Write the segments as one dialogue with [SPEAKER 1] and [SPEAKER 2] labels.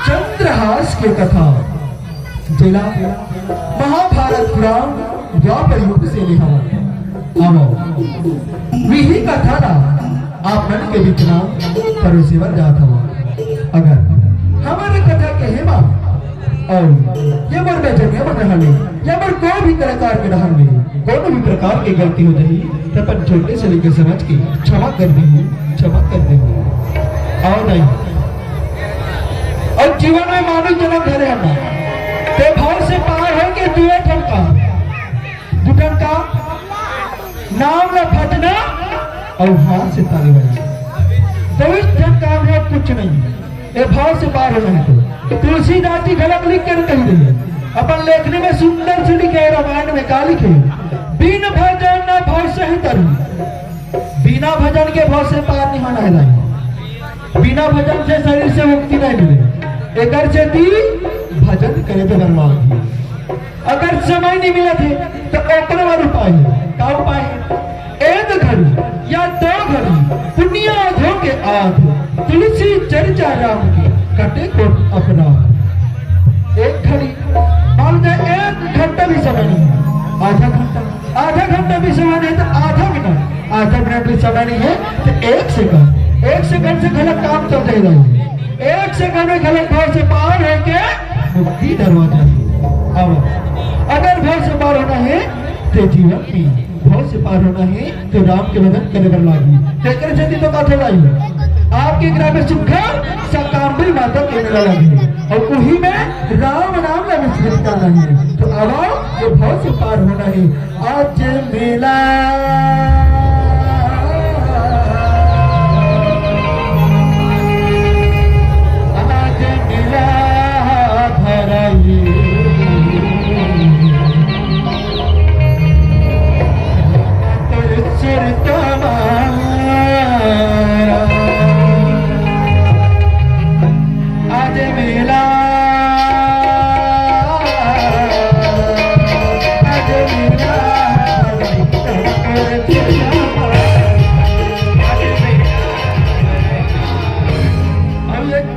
[SPEAKER 1] चंद्रहास की कथा जिला महाभारत पुराण द्वापर युग से लिखा आवो वही कथा ना आप मन के बिचना परोसेवर जात हो। अगर हमारे कथा के हेमा और ये बर बेचन ये बर रहने या बर कोई भी कलाकार के रहने कोई भी प्रकार की गलती हो जाए तो अपन छोटे से लेकर समझ के क्षमा कर दे और नहीं और जीवन में मानव जन्म धरे हम ते भाव से पार है कि दुए ठनका नाम न फटना और हाथ से ताली बजाना तो इस ढंग काम है कुछ नहीं। ये भाव से पार होना है तो तुलसीदास जी गलत लिख कर कही रही है अपन लेखने में सुंदर से लिखे रामायण में का लिखे बिन भजन न भाव सही तरु बिना भजन के भाव से पार नहीं होना है। बिना भजन से शरीर से मुक्ति नहीं मिले एक भजन करे तो बर्बाद। अगर समय नहीं मिला थे तो अपने वाला उपाय है का उपाय है एक घड़ी या दो घड़ी पुण्य धो के आध तुलसी चर्चा राम की कटे को अपना एक घड़ी मान जाए 1 घंटा भी समय नहीं आधा घंटा भी समय नहीं तो आधा मिनट भी समय नहीं है तो 1 सेकंड से गलत काम चल जाएगा। 1 सेकंड में गलत भाव से पार है के मुक्ति दरवाजा अब अगर भाव से पार होना है तो जीवन में भाव से पार होना है तो राम के वदन करे बर लागी तेकर जल्दी तो कथे लाई आपके ग्राम में सुखर सकाम्बरी माता के मेला लगे और वही में राम नाम का विस्मृत करना है तो अब जो भाव से पार होना है आज मेला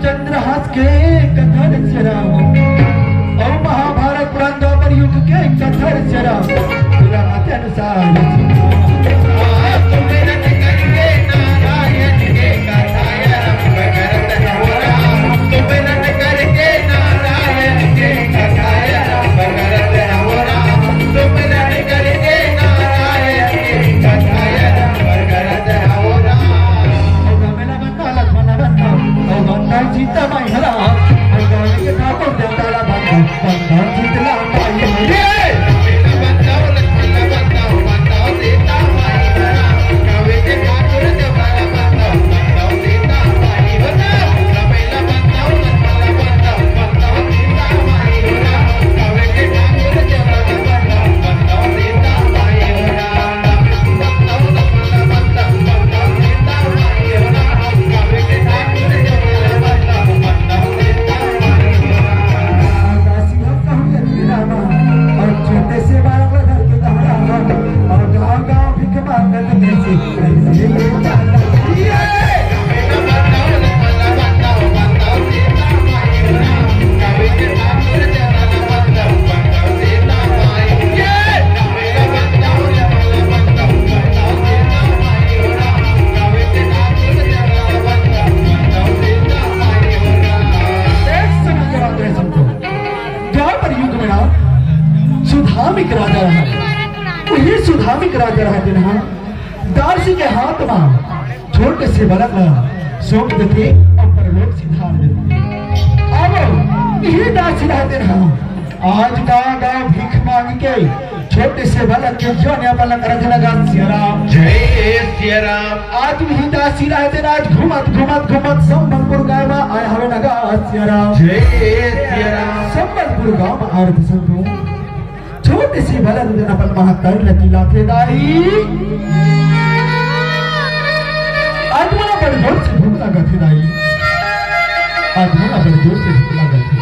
[SPEAKER 1] चंद्रहास के कथा रचना और महाभारत पुराण द्वापर युग के कथा रचना पुराण के अनुसार जीता माई हरा के ठाकुर देवताला बंधन जीतला माई सुधामिक राजा रहते ना दासी के हाथ में छोटे से बलक सौंप देते और परलोक सिधार देते। अब यही दासी रहते ना आज गाँव भीख मांग के छोटे से बलक के जो नया बलक रख लगा सियाराम जय सियाराम। आज वही दासी रहते ना आज घुमत संबलपुर गाँव में आया हमें लगा सियाराम जय सियाराम। संबलपुर गाँव में आरत संतो छोटे से बलक दिन अपन महाकाल लकीला थे दाई आत्मा बड़े जोर से भूख लगा थे दाई आत्मा बड़े जोर से भूख लगा थे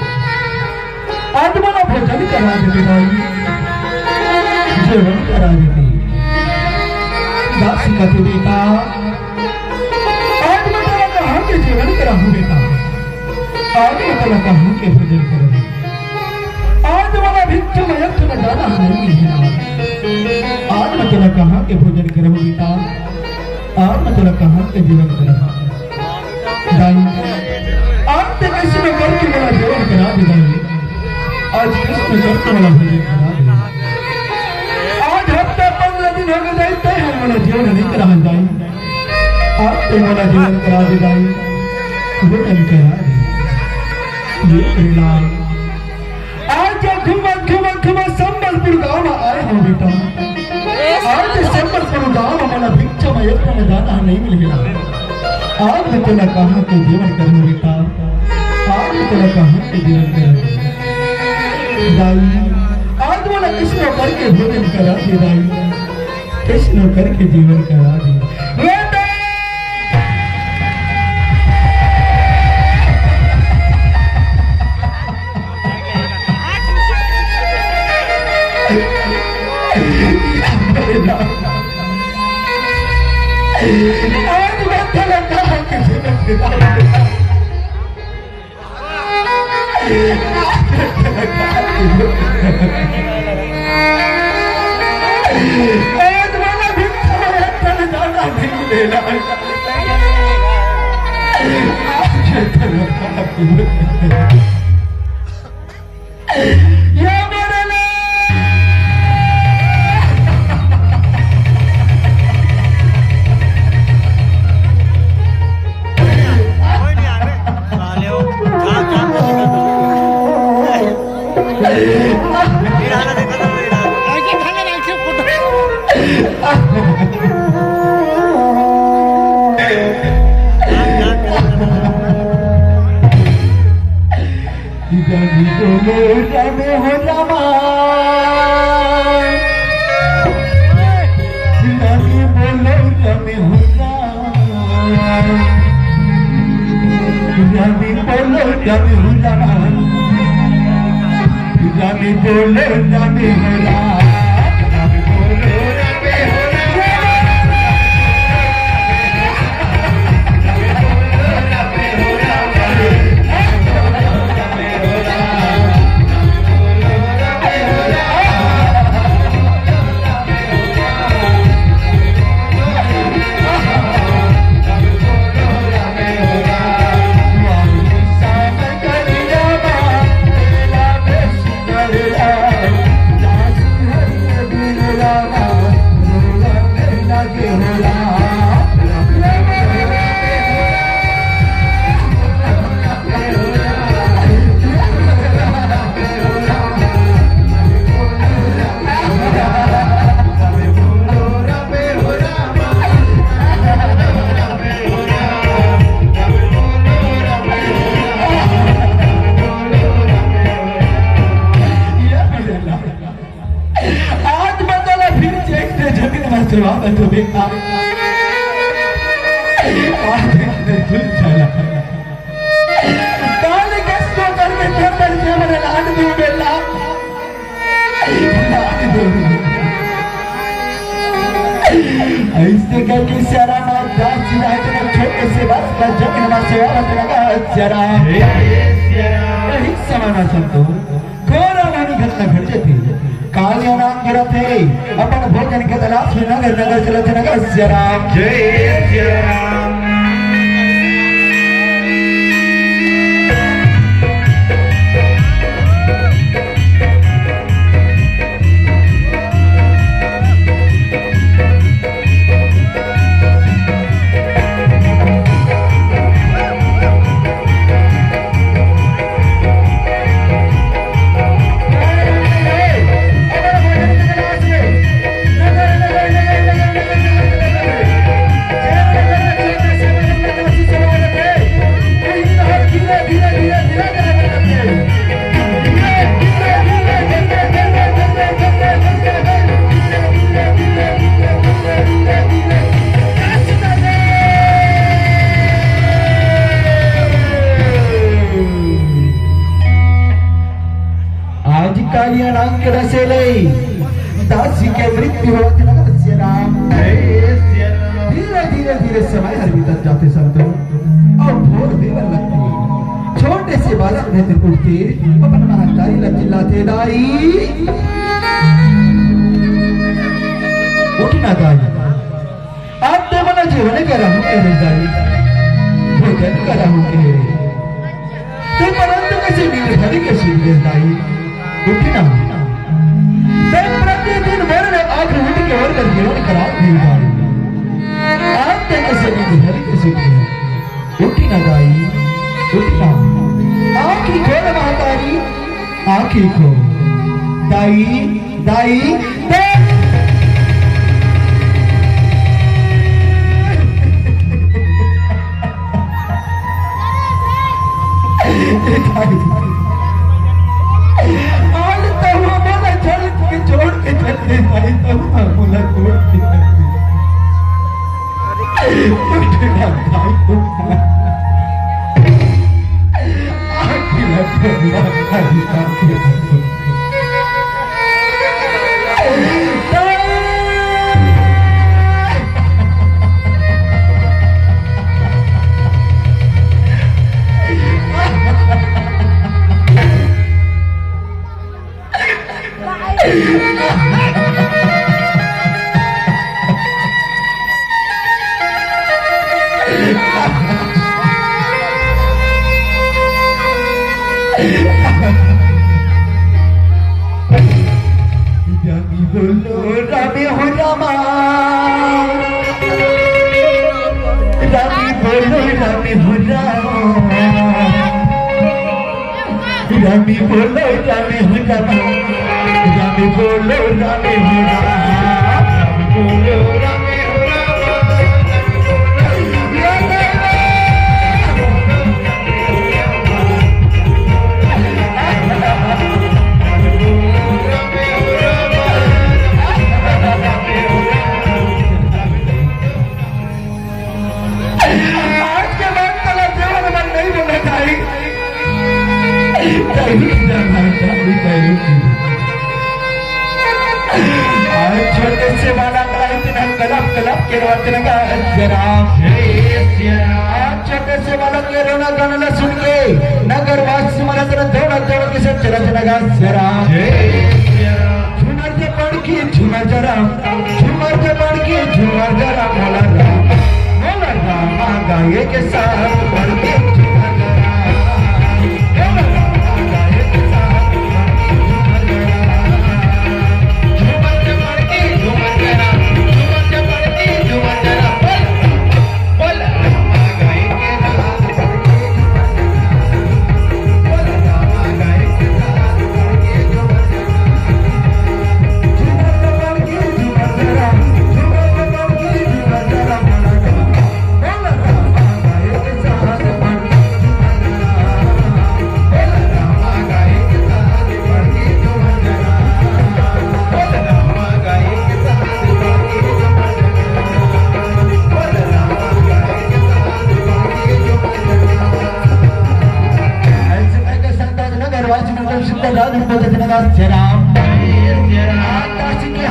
[SPEAKER 1] कथी बेटा आज मैं तेरा कहाँ के जीवन कराऊं बेटा आज मैं तेरा कहाँ के भोजन करूं आज वाला भिक्षा में एक में जाना नहीं है आज मैं तेरा कहाँ के भोजन करूं बेटा आज मैं तेरा कहाँ के जीवन करूं दाई आज ते किसी में करके मेरा जीवन करा दे दाई आज किसी में करके मेरा भोजन करा दे आज हफ्ता 15 दिन हो गए जाते हैं मेरा जीवन नहीं करा दाई आज ते मेरा जीवन करा दे दाई भोजन करा दे ये मेरा आज घुमा संबलपुर गाँव में आए हो बेटा आज संबलपुर गाँव में मेरा भिक्षा में एक में जाना नहीं मिलेगा आज मैं तेरा कहाँ के जीवन करूं बेटा आज मैं तेरा कहाँ के जीवन करूं दाई आज वाला किसने करके भोजन करा दे दाई किसने करके जीवन करा दे आज मैं तेरा कहाँ के जीवन करा आज वाला भिक्षा में तेरा जाना नहीं मिलेगा आज तेरा कहाँ के ये मेरे जाने हो जामा जाने बोलो जाने हो जाने बोलो जाने हो जामा जाने बोलो जाने हो तो देखा आज झुल चला काले कष्टों करके थप्पड़ से मेरे लाड में बेला ऐसे करके सारा मार दास रात में छोटे से बस पर जमीन में से औरत लगा जरा यही समाना संतो घोरा वाली घटना घट जाती कालिया नाम गिरा थे अपन भोजन के तलाश में नगर नगर चलते नगर जय राम नाम के रसेले दासी के मृत्यु होत नमः श्री राम। धीरे समय हर बीतत जाते संतो और भोर बेवर लगती छोटे से बालक रहते उठते अपन महतारी लग चिल्लाते दाई उठना दाई आप तो मना जीवन कर रहा हूँ तेरे दाई भोजन कर रहा हूँ तेरे तो परंतु कैसे नींद भरी कैसे नींद दाई उठना मैं प्रतिदिन मेरे आंख उठ के और कर जीवन करा दी दाई आप तो कैसे नींद भरी कैसे नींद उठना दाई उठना आँखी खोल महतारी आँखी खोल दाई दाई आज तो हमारा चल के छोड़ के चलते भाई तो बोला छोड़ के उठना भाई उठना आखिर लगा भाई साहब रामी हो रामा रामी बोलो रामी हो रामा रामी बोलो रामी हो रामा रामी बोलो रामी हो रामा रामी बोलो रामी हो छोटे से वाला इतना कलप कलप के रोते लगा जरा छोटे से वाला के रोना गाना सुन के नगर वासी मरा कर दौड़ा दौड़ के सब चला चला जरा झूमर के पड़ के झूमर जरा झूमर के पड़ के झूमर जरा मोला रामा गाये के साथ पड़ के झूमर जरा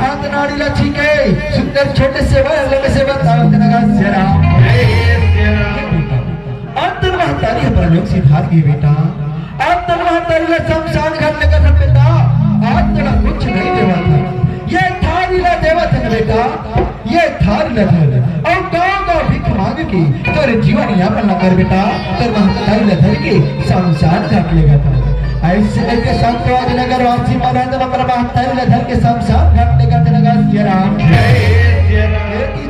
[SPEAKER 1] हाथ नाड़ी लच्छी के सुंदर छोटे से से अंतर महतारी परलोक सिधार की बेटा अंतर महतारी शमशान घाट लेकर बेटा आज तेरा कुछ नहीं देवा था ये थारी ला देवा था बेटा ये थारी ला और गाँव गाँव भिख मांग के तेरे जीवन यापन न कर बेटा तेरे महतारी ला धर के शमशान घाट लेगा था ऐसे करके संतवाद नगर वासी मरंद नंबर महतारी ला धर के शमशान घाट लेगा था जय राम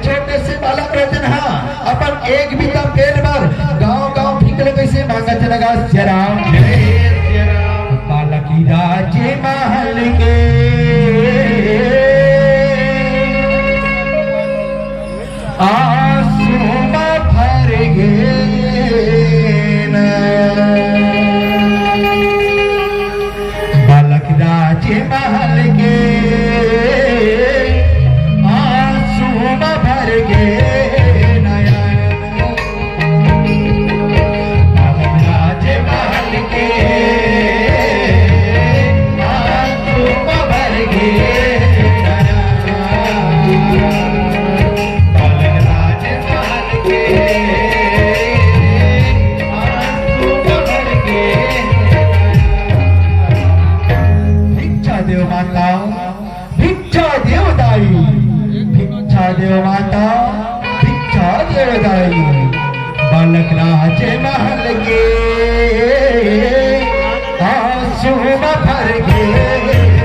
[SPEAKER 1] छोटे से बालक रहते हाँ अपन एक भी तब पेड़ पर गांव गांव फिकले कैसे मांगा चलेगा जरा बालक राजे महल के आंसू भर गए बालक राजे महल के भर गे राज महल के भर गे राज महल आंसू भर गए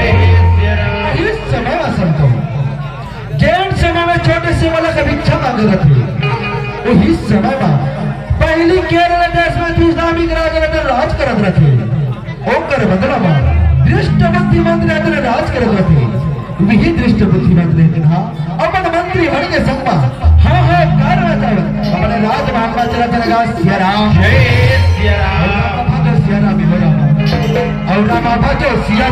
[SPEAKER 1] इस समय में संतो जैन समय में छोटे से वाला का भिक्षा मांगे थे उसी समय में पहली केरल देश में इस्लामिक राज करत रहे ओकर बदला में दृष्ट बुद्धिमंत ने राज करत रहे वही दृष्ट बुद्धिमंत लेकिन हाँ अपन मंत्री बन के संगमा हाँ हाँ कर रहा अपने राज मांगवा चला चलेगा सिया राम और रामा भजो सिया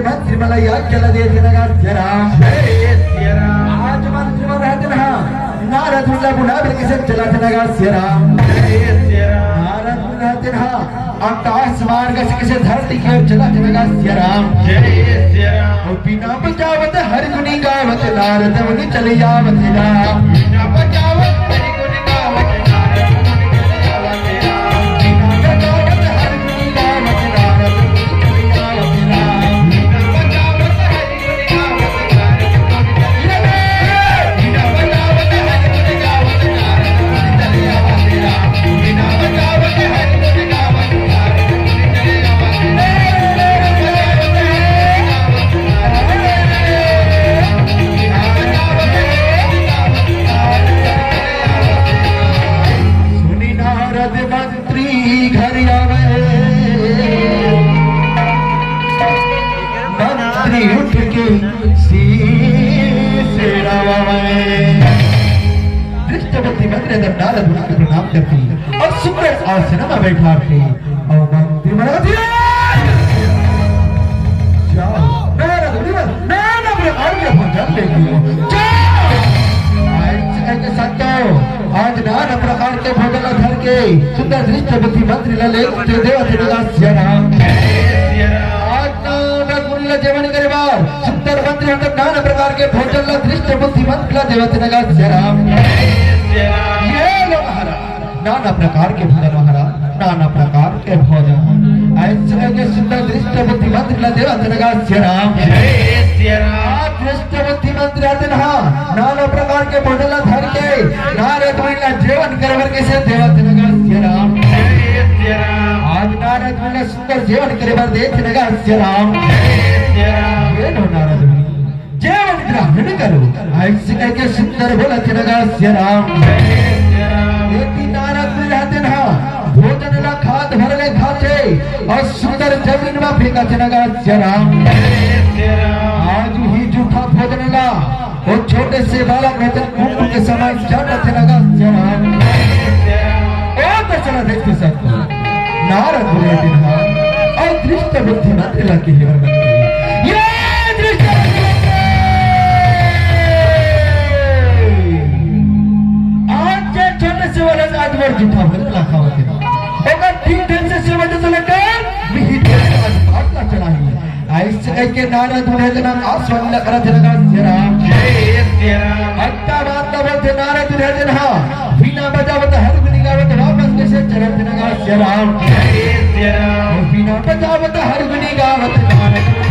[SPEAKER 1] मंत्री मला याद केला देते ना आज मंत्री मला रहते ना नारद मुला पुन्हा किसे चला चला सियाराम नारद मुला रहते ना आकाश मार्ग से किसे धरती की ओर चला चला सियाराम और बिना बचावत हर गुनी गावत नारद मुनि चले जावत राम बिना बचावत हर गुनी गावत नारद मुनि प्रणाम करती और सुंदर आसन में बैठाते और मंत्री महाराज जाओ नारद मुनि नाना प्रकार के भोजन लेके आज के संतो आज नाना प्रकार के भोजन धर के सुंदर दृष्ट बुद्धि मंत्री लले देव तेरा सियाराम आज नारद मुनि जीवन करे बार सुंदर मंत्री अंदर नाना प्रकार के भोजन ला दृष्ट बुद्धि मंत्री देव तेरा सियाराम नाना प्रकार के भोजन महाराज नाना प्रकार के भोजन ऐसे के सुंदर दृष्ट बुद्धिमंत देवा जनगा श्री राम दृष्ट बुद्धिमंत रहते नाना प्रकार के भोजन धर के नारे कोइला जीवन करवर के से देवा जनगा श्री राम आज नारद मुनि सुंदर जीवन करवर देख जनगा श्री राम ये नो नारद मुनि जीवन ग्रहण करो ऐसे के सुंदर बोला जनगा श्री राम नारद मुनि रहते भोजन ला खाद भरले खाते और सुंदर जमीन में फेंका जनगा श्री राम आज ही जूठा भोजन ला वो छोटे से बालक रहते कुंभ के समय जाता जनगा श्री राम तो चला देखते सकते नारद मुनि दिन और दृष्ट बुद्धिमंत लगे ये दृष्ट आज छोटे से वाले आज वर्ष जूठा भोजन ला खाते सेवा ऐसे के नारद मुनि जना आस्वाद करत लगा श्री राम हत्ता बात बोलते नारद मुनि जना बिना बजावत हर गुनी गावत वापस कैसे चलत लगा श्री राम बिना बजावत हर गुनी गावत नारद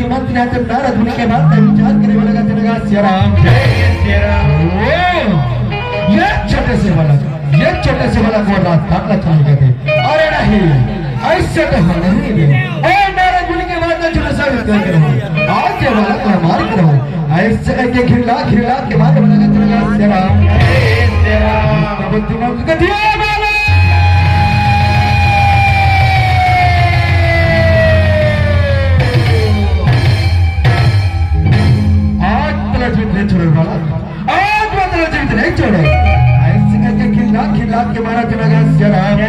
[SPEAKER 1] नारद मुनि के बात विचार करे वाला जनगा श्री राम ये छोटे से वाला को रात काटना चाहिए थे अरे नहीं ऐसे तो हम नहीं दे नारद मुनि के बात में छोटा सा विचार करो आज के वाला को मार करो ऐसे के खिला के बाद वाला जनगा श्री राम बुद्धिमान का दिया छोड़े ऐसे करके खिला के मारा जनगा श्री राम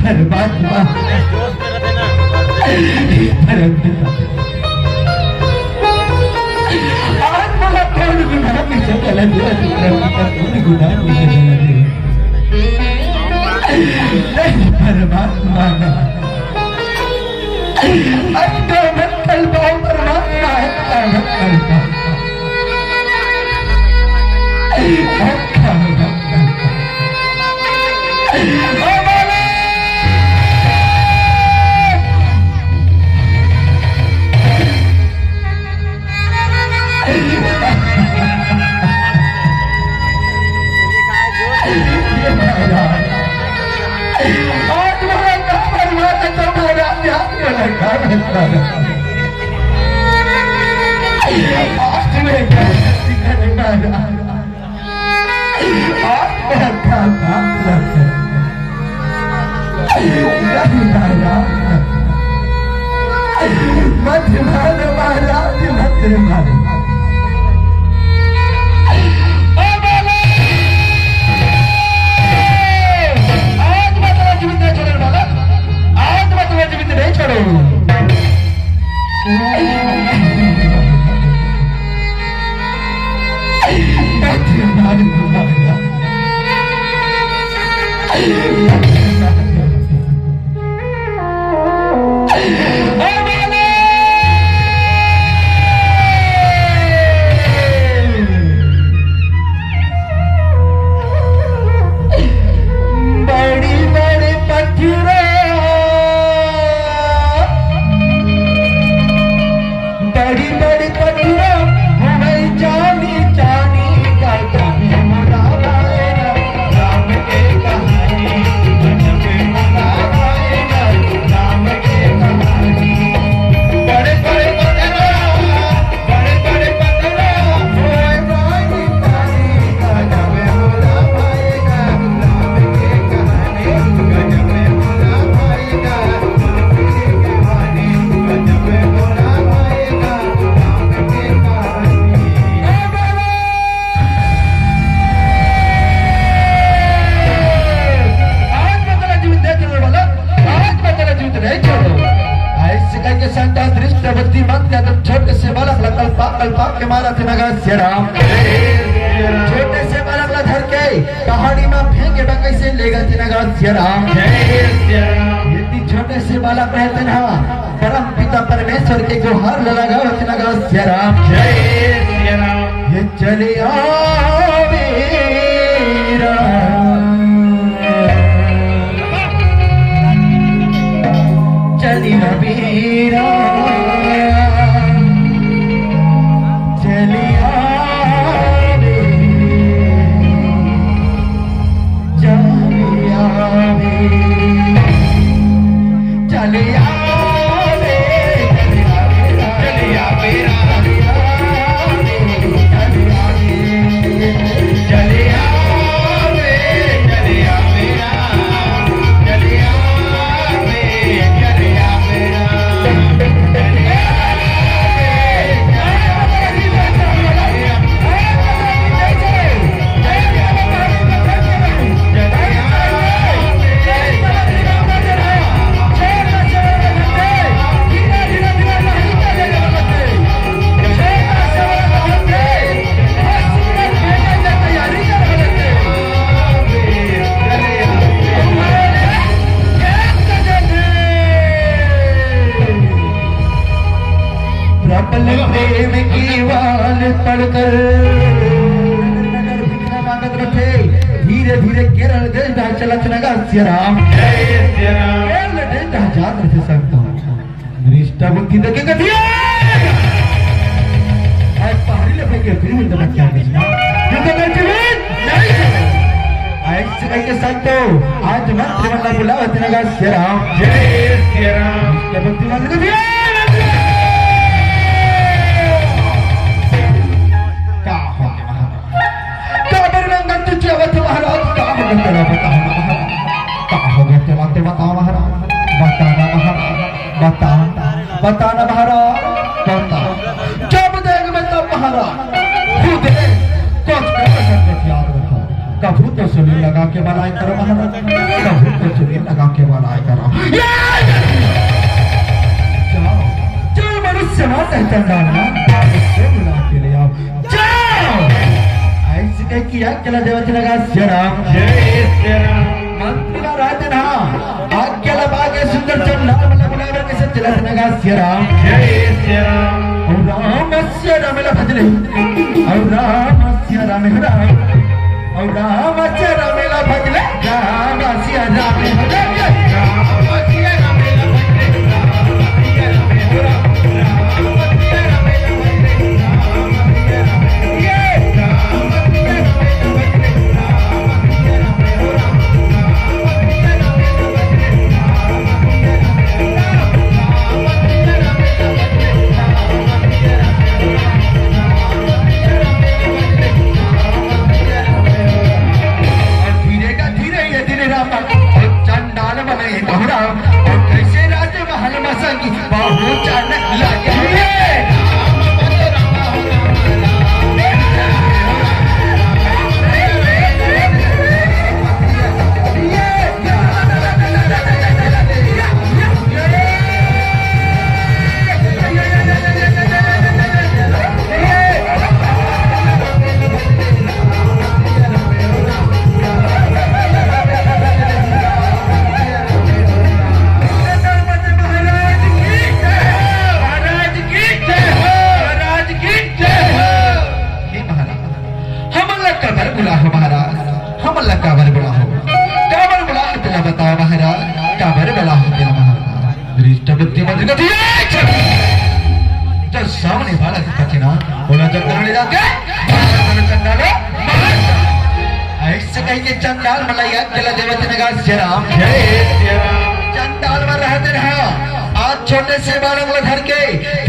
[SPEAKER 1] परमात्मा आज मला कौन गुनाह पीछे चला कौन गुनाह पीछे चला परमात्मा पहाड़ी में फेंके बा कैसे लेगा तिनगा सियाराम
[SPEAKER 2] जय सिया राम
[SPEAKER 1] यदि छोटे से बालक रहते ना परम पिता परमेश्वर के गुहार लगा तिनगा सियाराम
[SPEAKER 2] जय सिया राम
[SPEAKER 1] ये चले आवे राम चली आवे राम चली आवे चली आवे चली आवे
[SPEAKER 2] चलिया मेरा चलिया रे चलिया मेरा चलिया रे चलिया मेरा चलिया
[SPEAKER 1] प्रबल प्रेम की वाल पड़कर मांगत रखे धीरे धीरे केरल देश चला चलेगा सियाराम
[SPEAKER 2] जय सिया राम
[SPEAKER 1] केरल देश जात रहे सकता दृष्टा बुद्धि देखेगा आज पहाड़ी ले फेंके फिर मिलता मैं क्या बेचना क्योंकि मैं जमीन नहीं ऐसे करके सकते हो आज मंत्री मंडल बुलावा चलेगा सियाराम
[SPEAKER 2] जय सिया राम
[SPEAKER 1] दृष्टा बुद्धि मांगेगा महाराज क्या हो गया तेरा बताओ महाराज क्या हो गया तेरा बताओ महाराज बताना महाराज बताना महाराज बता जब देख मैं तब महाराज खुद कुछ कर याद रखो कभू तो सुनी लगा के बनाए करो महाराज कभू तो सुनी लगा के बनाए करो जाओ जो मनुष्य माता है चंदाना उससे बुला के ले आओ जाओ ऐसे कह किया चला देवत लगा सियाराम
[SPEAKER 2] जय सिया राम
[SPEAKER 1] मंत्री का राज ना आज्ञा लगा के सुंदर चंडाल मतलब बुलावे कैसे चला लगा सियाराम
[SPEAKER 2] जय सिया राम
[SPEAKER 1] और राम से राम ला भजले और राम से राम और राम से राम ला भजले राम से राम भजले चंडाल बनाए बहुरा और कैसे राजमहल में संगी बाबू चानक लगे सामने वाला दिखा बोला चंद्र ले जाके चंडालो ऐसे कह के चंडाल मलैया चला देवत नगा श्रीराम
[SPEAKER 2] जय सिया राम
[SPEAKER 1] चंडाल में रहते रहा आज छोटे से बालक को धर के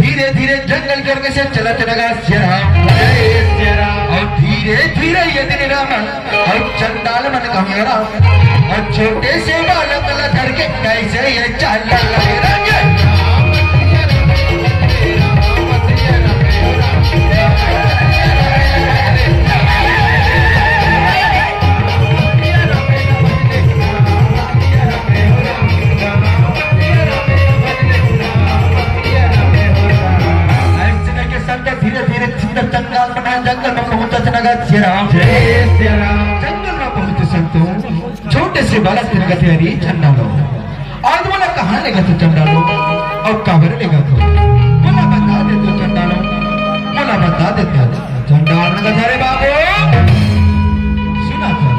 [SPEAKER 1] धीरे धीरे जंगल के ओर से चलत लगा श्रीराम
[SPEAKER 2] जय सिया राम
[SPEAKER 1] और धीरे धीरे ये दिन रामन और चंडाल मन कहा राम और छोटे से बालक को धर के कैसे ये चल लगे जंगल में पहुंचा श्रीराम
[SPEAKER 2] जय सिया राम
[SPEAKER 1] जंगल में पहुंचे से बालक तेरे गति हरी चंडालो आज बोला कहाँ लेगा तो चंडालो और काबर लेगा तो बोला बता दे तो चंडालो बोला बता दे तो चंडाल ने कहा रे बाबू सुना था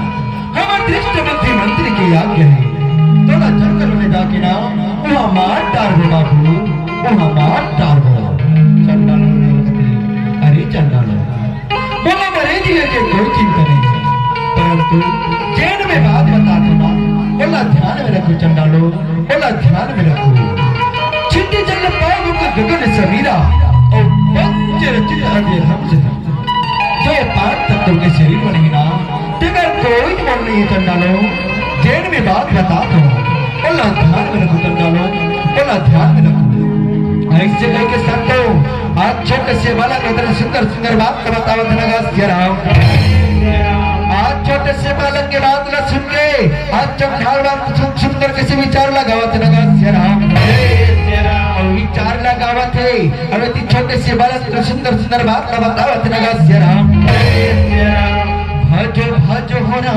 [SPEAKER 1] हमारे दृष्ट मंत्री की आज्ञा है थोड़ा जंगल में जाके ना वहाँ मार डाल दो बाबू वहाँ मार डाल दो चंडालो ने कहा अरे चंडालो बोला मरे जी के कोई चिंता नहीं परंतु चैन में बात बता दो ना बोला ध्यान में रखो चंडालो बोला ध्यान में रखो छिट्टी चल पाओ को गगन समीरा और पंच रचित हृदय हमसे जो ये पांच तत्वों के शरीर बनेगी ना तेगर कोई बोल नहीं है चंडालो चैन में बात बता दो बोला ध्यान में रखो चंडालो बोला ध्यान में रखो ऐसे कह के संतो आज छोटे से बालक इतना सुंदर सुंदर बात का बतावत लगा आज छोटे से बालक के बात न सुन के आज चमकार बात सुंदर कैसे विचार लगावत लगा और विचार लगावत है अरे ती छोटे से बालक को सुंदर सुंदर बात का बतावत लगा भजो भजो होना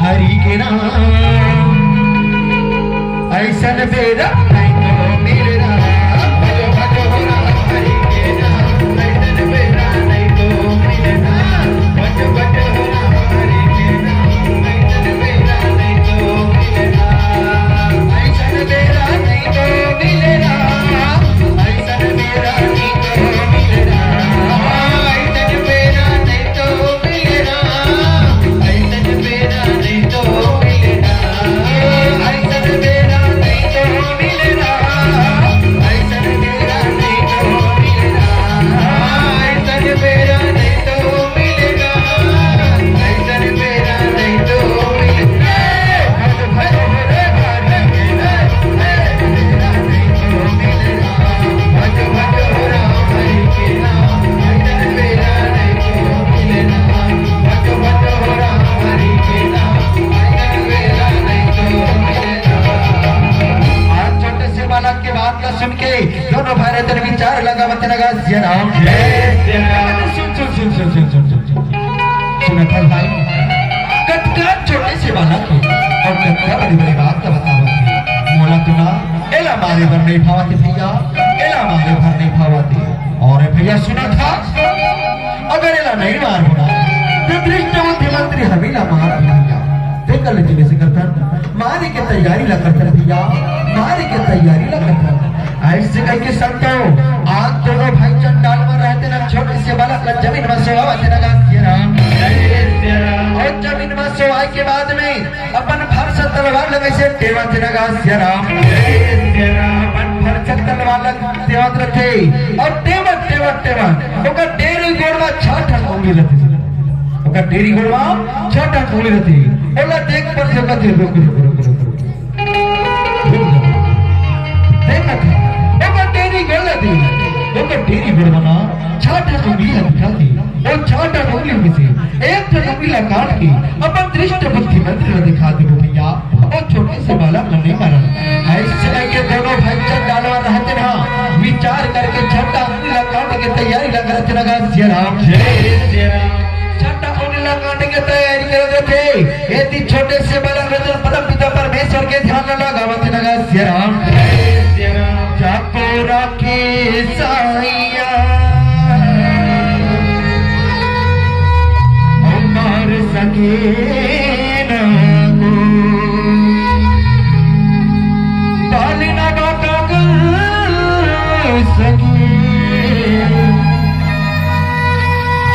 [SPEAKER 1] हरि के नाम ऐसा न बेरा नहीं तो मेरा भजो भजो होना हरि के नाम ऐसा न बेरा नहीं तो मेरा भजो भजो होना हरि के नाम ऐसा न बेरा नहीं तो मेरा ऐसा न बेरा नहीं तो मेरा ऐसा न बेरा नहीं तो मेरा ऐसा न बेरा नहीं तो मेरा ऐसा न बेरा नहीं तो मेरा ऐसा न बेरा सुन के दोनों भाई तेरे विचार लगा मत लगा राम सुन सुन सुन सुन सुन सुन सुन सुन था भाई कटका छोटे से बालक को और कटका बड़ी बड़ी बात का बतावत मोला तुना एला मारे भर नहीं भावती भैया एला मारे भर नहीं भावती और भैया सुना था अगर एला नहीं मार होना तो दृष्ट मुख्यमंत्री हमीला मार भैया देख ले जिले से करता मारे के तैयारी ला करता भैया मारे के तैयारी ला करता ऐसे कह के संतो आज दोनों भाई चंडाल में रहते ना छोटे से बालक का जमीन में सोवा लगा और जमीन में सोवाई के बाद में अपन फरस तलवार लगे से टेवत लगा अपन फरस तलवार लगे रखे और टेवत टेवत टेवत ओका डेरी गोड़वा छाठा उंगली रहती ओका डेरी गोड़वा छाठा उंगली रहती ओला देख पर से कहते रुक रुक रुक रुक देखा था ओका डेरी गोड़ थी ओका डेरी गोड़वा छाठा उंगली दिखाती और छाठा उंगली में से एक उंगली काट के अपन दृष्ट बुद्धि मंत्र दिखा दे भैया और छोटे से बालक नहीं मारा ऐसे के दोनों भाई चंडालवा रहते ना विचार करके छठा उंगली काट के तैयारी लगा जय राम छठा उंगली काट के तैयारी कर रहे थे यदि छोटे से बालक रतन परम पिता परमेश्वर के ध्यान लगावत लगा जय राम जाको राखे साईया मार सके ना को पालना बाका कर सके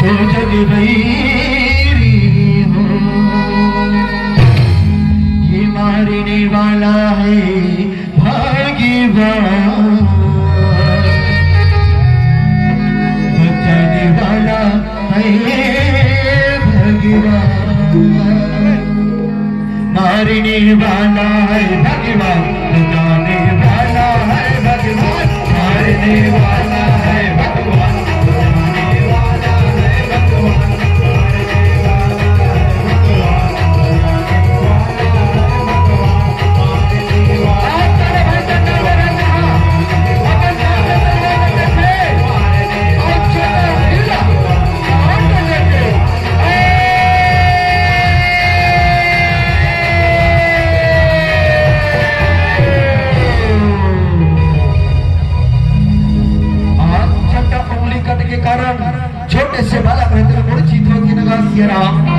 [SPEAKER 1] जो जग वैरी हो ये मारने वाला है भाग्यवान बचाने वाला है मारने वाला है भगवान बचाने वाला है भगवान मारने वाला है भगवान बचाने वाला है भगवान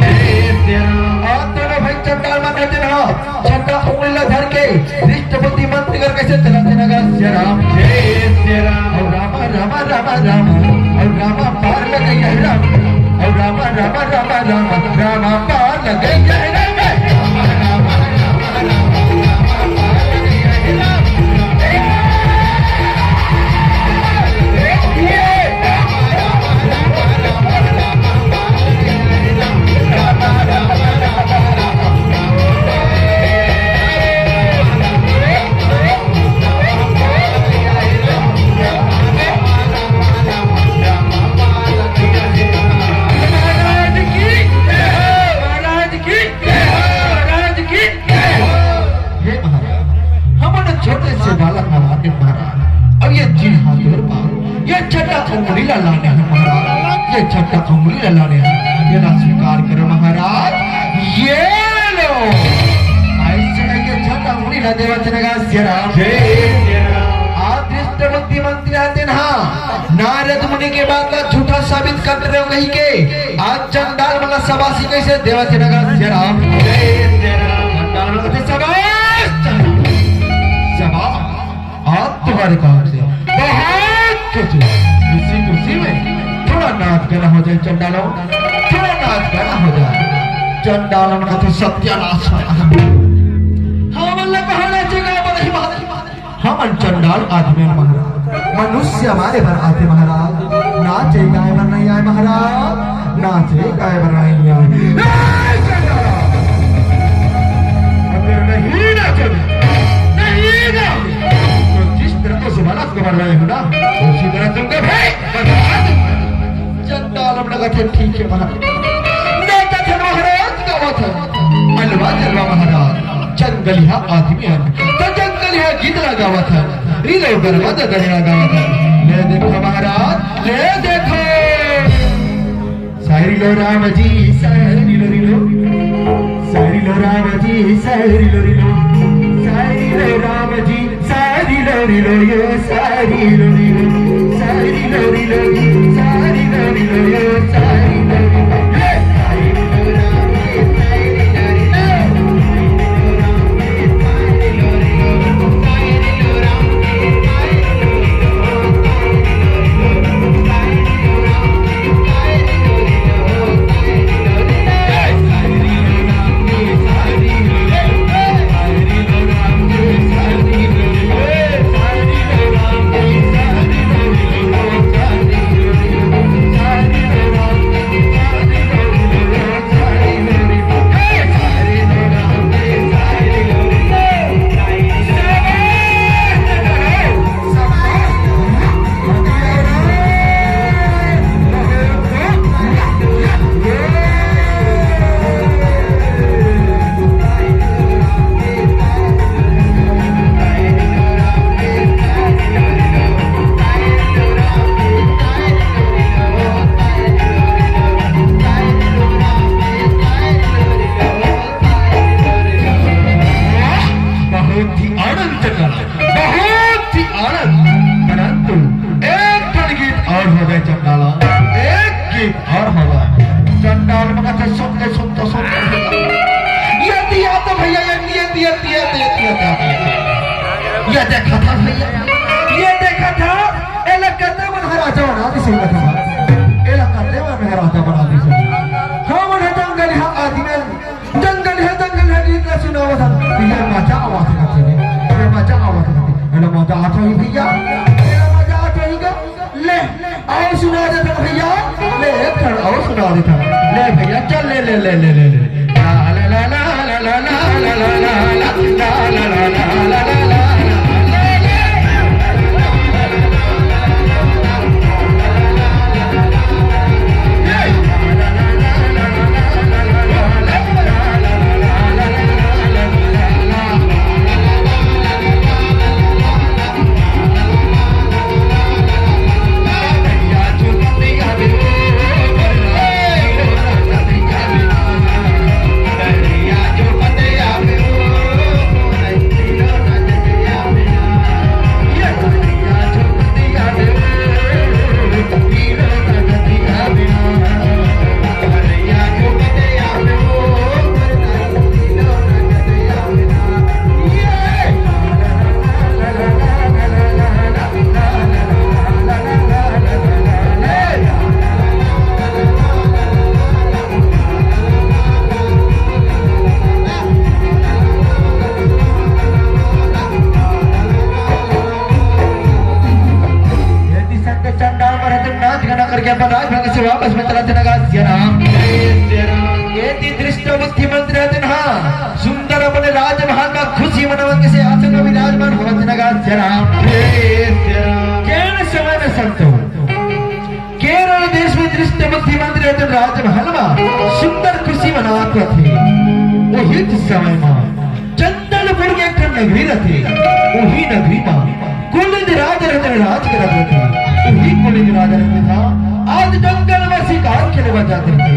[SPEAKER 2] जय श्री राम
[SPEAKER 1] और दोनों भाई चंडाल मान रहते ना छठा उंगली धर के रिष्ट बुद्धि मंत्र कर कैसे चलाते नगा श्री राम
[SPEAKER 2] जय श्री राम
[SPEAKER 1] और रामा रामा रामा रामा और रामा पार लग गई है राम और रामा रामा रामा रामा रामा पार लग गई है राम उंगली लाने हैं महाराज ये छठा उंगली लाने हैं ये ना स्वीकार करो महाराज ये लो ऐसे ये छठा उंगली ला देवा चलेगा श्री राम
[SPEAKER 2] जय श्री राम
[SPEAKER 1] आदिष्ट बुद्धि मंत्री आते ना नारद मुनि के बात का झूठा साबित कर रहे हो कहीं के आज चंडाल वाला सबासी कैसे देवा चलेगा श्री राम
[SPEAKER 2] जय श्री राम
[SPEAKER 1] चंडाल वाला कैसे सबास आप तुम्हारे काम से बहुत कुछ खुशी में थोड़ा नाच गाना हो जाए चंडालों थोड़ा नाच गाना हो जाए चंडालों का तो सत्यानाश हम अल्लाह कहाँ नाचेगा बड़ी बात हम चंडाल आदमी महाराज मनुष्य हमारे भर आते महाराज नाचे गाय भर नहीं आए महाराज नाचे गाय भर नहीं आए अगर नहीं नाचे नहीं गाओ जिस तरह को सुबह कर रहे हो ना उसी तरह तुमको चंडाल अपना कथे ठीक है महाराज नेता थे महाराज गावत है अलवा जलवा महाराज जंगलिया आदमी है तो जंगलिया गीत लगावत है रीलो गरबा दगड़िया गावत है ले देखो महाराज ले देखो सारी लो राम जी सारी लो रिलो सारी लो राम जी सारी लो रिलो सारी लो राम जी सारी लो रिलो यो सारी लो रिलो सारी लो रिलो सारी लो रिलो यो सारी लो रिलो ये देखा था भैया ये देखा था एला करते मन हराजा बना दी सही कथा एला करते मन हराजा बना दी सही हम मन जंगल है आदमी जंगल है गीत का सुनावा था ये मजा आवाज करते हैं ये मजा आवाज करते एला मजा आता ही भैया एला मजा आता ही का ले आओ सुना देता भैया ले थोड़ा आओ सुना देता ले भैया चल ले ला ला ला ला ला ला ला ला ला ला श्री राम। केरल समय में संतो केरल देश में दृष्टि मुख्यमंत्री रहते राजमहल में सुंदर खुशी मनाते थे। वही समय में चंदनपुर के एक नगरी रहते, वही नगरी में कुलिंद राज रहते राज करते थे। वही कुलिंद राज रहते था आज जंगल में शिकार खेले जाते थे।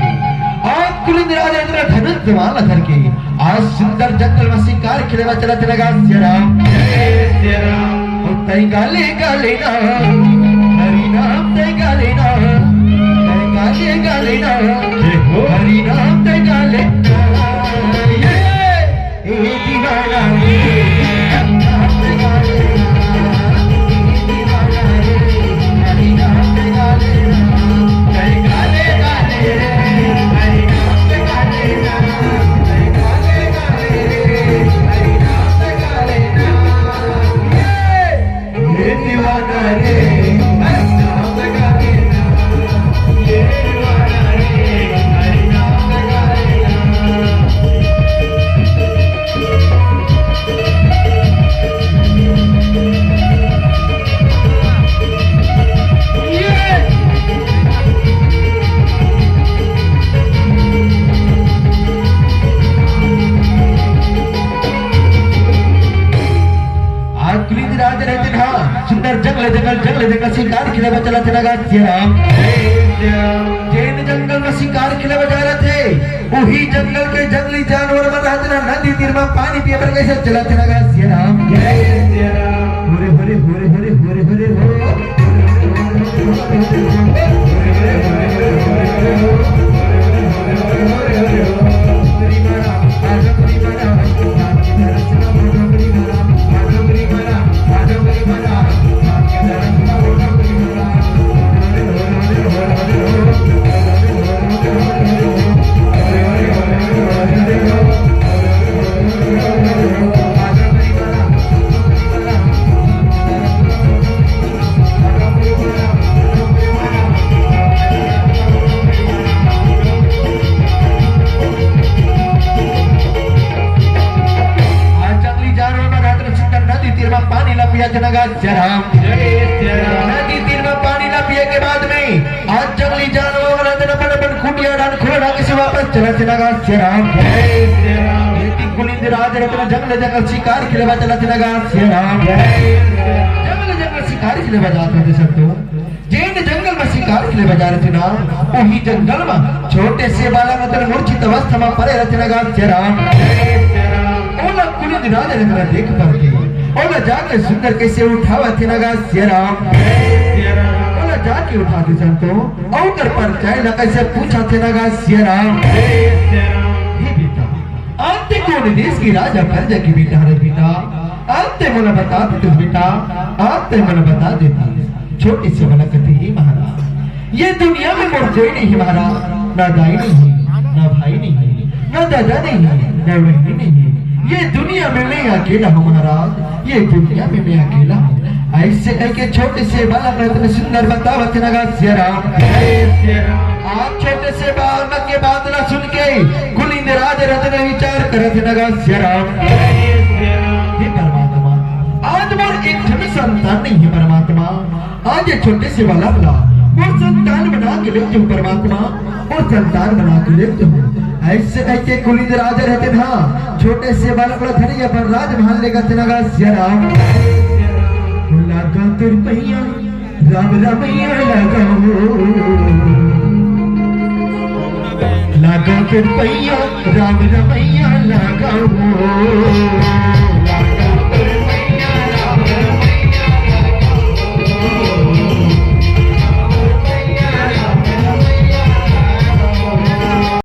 [SPEAKER 1] आज कुलिंद राज रहते धनुष जवान करके आज सुंदर जंगल में शिकार खेले चलते लगा श्री राम। तई गाले गाले ना हरि नाम तई गाले ना, तई गाले गाले ना हरि नाम तई गाले ये दीवाना नाम तई गाले हरि नाम तई गाले तई गाले गाले हरि नाम तई गाले तई गाले गाले हरि नाम तई गाले ये दीवाना रे हरि नाम तई गाले ये दीवाना रे हरि नाम तई गाले। सुंदर जंगल जंगल जंगल जंगल शिकार खेले चला लगा श्री राम। जैन जंगल में शिकार खेले जा रहे थे, वही जंगल के जंगली जानवर में रहते ना नदी तीर में पानी पिए पर कैसे चला लगा श्री राम। होरे होरे होरे होरे होरे होरे नदी तीर में पानी न पिए के बाद में आज जंगली जानवर अपन खुटिया डाल खोला के वापस चला लगा श्री राम। कुलिंद राज रत्न जंगल जंगल शिकार खेले चला लगा श्री राम। जंगल जंगल शिकार खेले जाते थे सब तो जैन जंगल में शिकार खेले बजा रहे थे ना, वही जंगल में छोटे से बालक मूर्छित अवस्था में पड़े रहते लगा श्री राम। कुलिंद राज रत्न देख पाते ओला जाके सुंदर कैसे उठावा थे लगा श्री राम। ओला जाके उठाते संतो औकर पर चाहे ना कैसे पूछा थे लगा श्री राम। हे बेटा आते कौन देश की राजा प्रजा की बेटा रे बेटा आते मला बता दे बेटा आते मला बता देती छोटे से मला कहते ही महाराज ये दुनिया में मोर कोई नहीं महाराज, ना दाई नहीं ना भाई नहीं ना दादा नहीं ना बहनी नहीं, ये दुनिया में मैं अकेला हूँ महाराज, ये दुनिया में मैं अकेला हूँ। ऐसे करके छोटे से बालक रत्न सुंदर बतावत लगा श्री राम। आप छोटे से बालक के बात ना सुन के कुलिंद राज रत्न विचार करत लगा श्री राम। हे परमात्मा आज मोर एक संतान नहीं है परमात्मा, आज ये छोटे से बालक ला मोर संतान बना के ले जो परमात्मा और संतान बना के ले जो। ऐसे ऐसे कुलिंद राजा रहते था छोटे से बालक धनिया पर राजमहल लेकर लगा श्री राम। लगा तुरपैया राम रमैया लगाओ, लगा तुरपैया राम रमैया लगाओ।